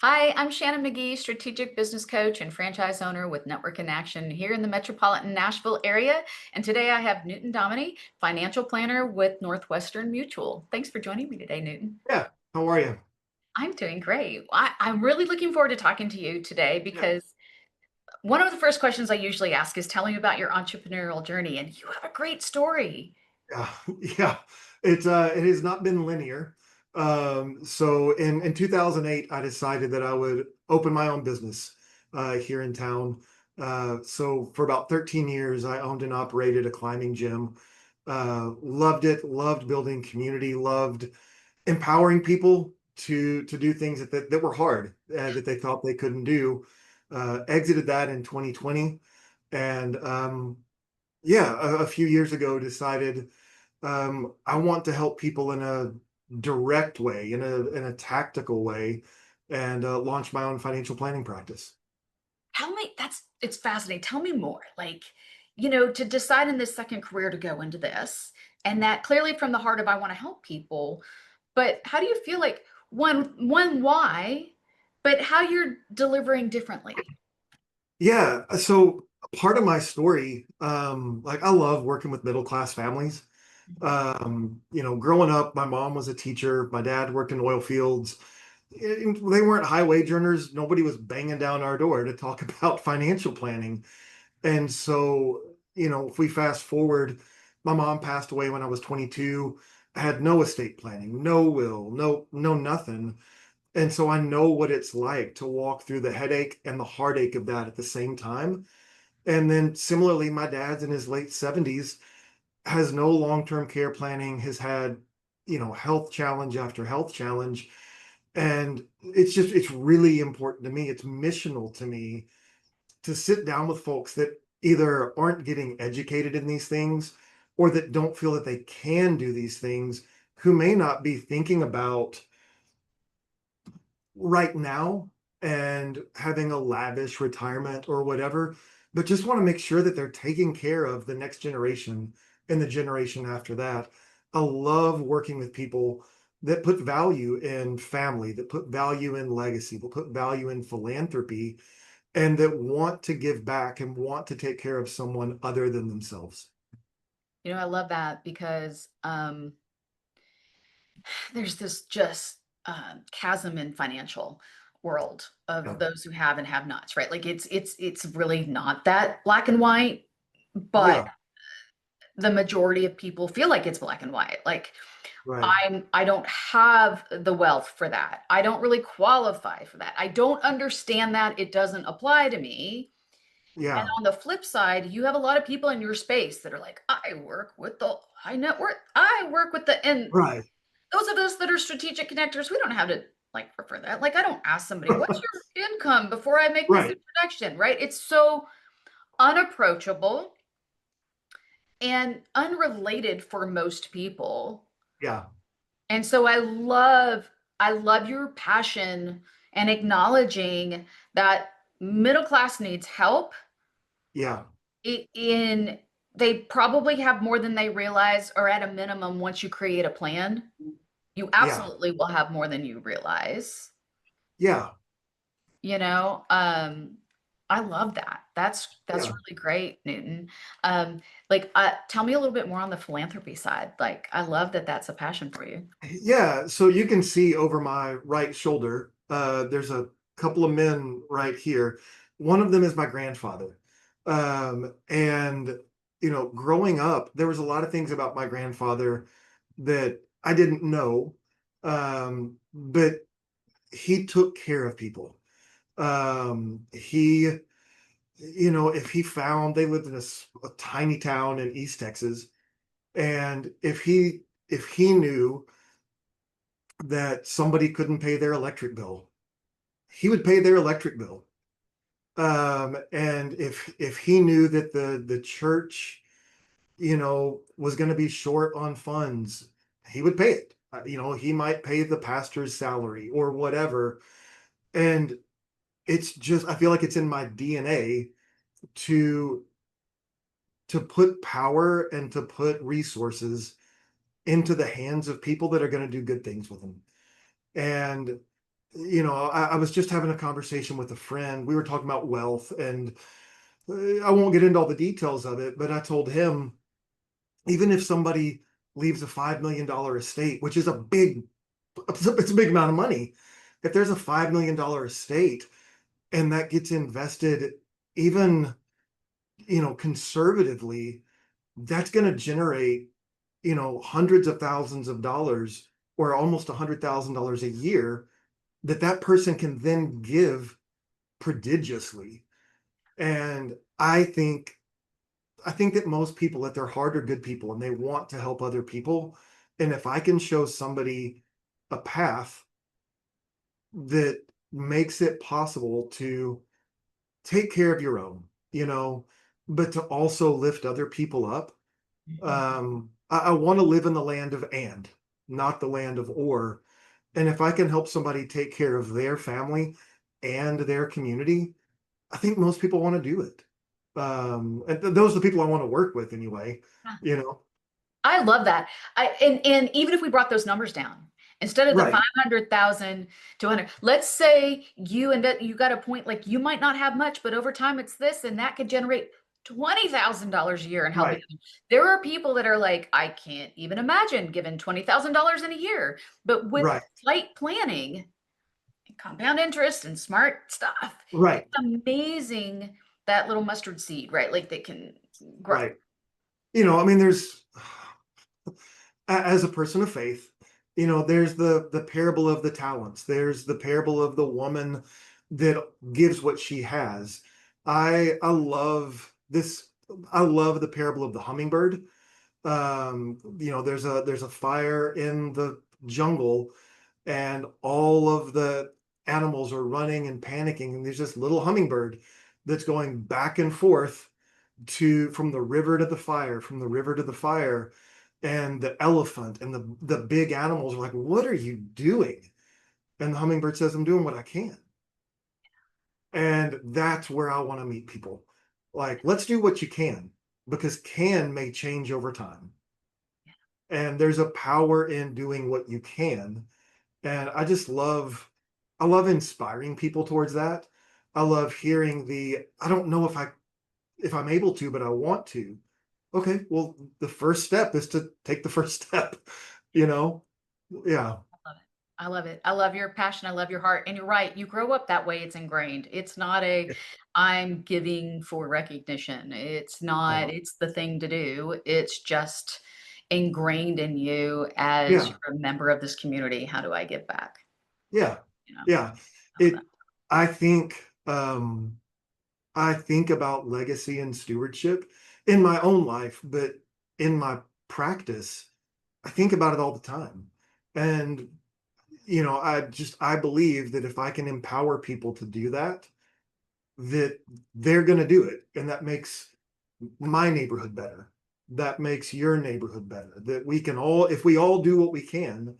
Hi, I'm Shannon McGee, strategic business coach and franchise owner with Network in Action here in the metropolitan Nashville area. And today I have Newton Dominey, financial planner with Northwestern Mutual. Thanks for joining me today, Newton. Yeah. How are you? I'm doing great. I'm really looking forward to talking to you today Yeah. because one of the first questions I usually ask is tell me about your entrepreneurial journey. And you have a great story. Yeah. Yeah. It has not been linear. So in 2008, I decided that I would open my own business here in town. So for about 13 years, I owned and operated a climbing gym. Loved it, loved building community, loved empowering people to do things that were hard, that they thought they couldn't do. Exited that in 2020, and yeah, a few years ago decided I want to help people in a direct way, in a tactical way, and launch my own financial planning practice. Tell me, it's fascinating. Tell me more. To decide in this second career to go into this, and that clearly from the heart of I want to help people, but how do you feel like one why, but how you're delivering differently? Yeah, so part of my story, like I love working with middle class families. Growing up, my mom was a teacher, my dad worked in oil fields. They weren't high wage earners. Nobody was banging down our door to talk about financial planning. And so, if we fast forward, my mom passed away when I was 22. I had no estate planning, no will, no nothing. And so I know what it's like to walk through the headache and the heartache of that at the same time. And then similarly, my dad's in his late 70s, has no long-term care planning, has had, health challenge after health challenge. And it's really important to me. It's missional to me to sit down with folks that either aren't getting educated in these things or that don't feel that they can do these things, who may not be thinking about right now and having a lavish retirement or whatever, but just want to make sure that they're taking care of the next generation and the generation after that. I love working with people that put value in family, that put value in legacy, that put value in philanthropy, and that want to give back and want to take care of someone other than themselves. I love that because there's this just chasm in financial world of Yeah. those who have and have nots, right? Like it's really not that black and white, but Yeah. the majority of people feel like it's black and white. Like Right. I don't have the wealth for that. I don't really qualify for that. I don't understand that. It doesn't apply to me. And Yeah. on the flip side, you have a lot of people in your space that are like, I work with the high net worth. I work with and Right. those of us that are strategic connectors, we don't have to like prefer that. Like I don't ask somebody, what's your income before I make this Right. introduction, right? It's so unapproachable and unrelated for most people. Yeah. And so I love your passion and acknowledging that middle class needs help Yeah. in they probably have more than they realize, or at a minimum once you create a plan, you Yeah. absolutely will have more than you realize. Yeah. You know, I love that. That's Yeah. really great, Newton. Tell me a little bit more on the philanthropy side. Like, I love that that's a passion for you. Yeah, so you can see over my right shoulder, there's a couple of men right here. One of them is my grandfather. And, growing up, there was a lot of things about my grandfather that I didn't know. But he took care of people. He, if he found, they lived in a tiny town in East Texas, and if he knew that somebody couldn't pay their electric bill, he would pay their electric bill. And if he knew that the church, was going to be short on funds, he would pay it. He might pay the pastor's salary or whatever. And it's just, I feel like it's in my DNA to put power and to put resources into the hands of people that are going to do good things with them. And I was just having a conversation with a friend. We were talking about wealth, and I won't get into all the details of it, but I told him, even if somebody leaves a $5 million estate, which is it's a big amount of money. If there's a $5 million estate and that gets invested, even, conservatively, that's going to generate, hundreds of thousands of dollars or almost $100,000 a year that person can then give prodigiously. And I think that most people at their heart are good people and they want to help other people. And if I can show somebody a path that makes it possible to take care of your own, but to also lift other people up. Mhm. I want to live in the land of and, not the land of or. And if I can help somebody take care of their family and their community, I think most people want to do it. And those are the people I want to work with anyway, Yeah. you know? I love that. And even if we brought those numbers down, instead of the Right, 500,000 to 100, let's say you got a point like you might not have much, but over time it's this, and that could generate $20,000 a year and helping right, them. There are people that are like, I can't even imagine giving $20,000 in a year, but with right, slight planning, and compound interest and smart stuff, right, it's amazing that little mustard seed, right? Like they can grow. right. I mean, as a person of faith, there's the parable of the talents. There's the parable of the woman that gives what she has. I love this. I love the parable of the hummingbird. There's a fire in the jungle, and all of the animals are running and panicking, and there's this little hummingbird that's going back and forth from the river to the fire, from the river to the fire. And the elephant and the big animals are like, what are you doing? And the hummingbird says, I'm doing what I can. And that's where I want to meet people. Like, let's do what you can, because can may change over time. And there's a power in doing what you can. And I love inspiring people towards that. I love hearing I don't know if I'm able to, but I want to. Okay, well, the first step is to take the first step, you know? Yeah, Love it. I love it. I love your passion. I love your heart. And you're right. You grow up that way. It's ingrained. It's not I'm giving for recognition. It's not, uh, it's the thing to do. It's just ingrained in you as yeah, you're a member of this community. How do I give back? yeah, You know, yeah. I love that. It, I think, I think about legacy and stewardship in my own life, but in my practice, I think about it all the time. And, I believe that if I can empower people to do that, that they're going to do it. And that makes my neighborhood better. That makes your neighborhood better. That we can all, if we all do what we can,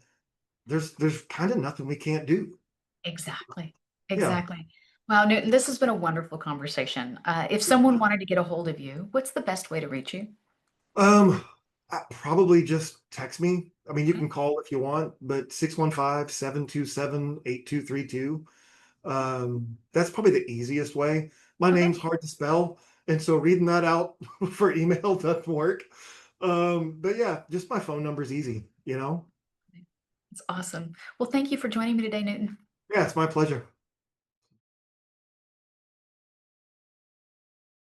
there's kind of nothing we can't do. Exactly. Yeah. Exactly. Wow, Newton, this has been a wonderful conversation. If someone wanted to get a hold of you, what's the best way to reach you? Um, probably just text me. I mean, you Okay. can call if you want, but 615-727-8232. That's probably the easiest way. My Okay. name's hard to spell, and so reading that out for email doesn't work. But yeah, just my phone number's easy. It's awesome. Well, thank you for joining me today, Newton. Yeah, it's my pleasure.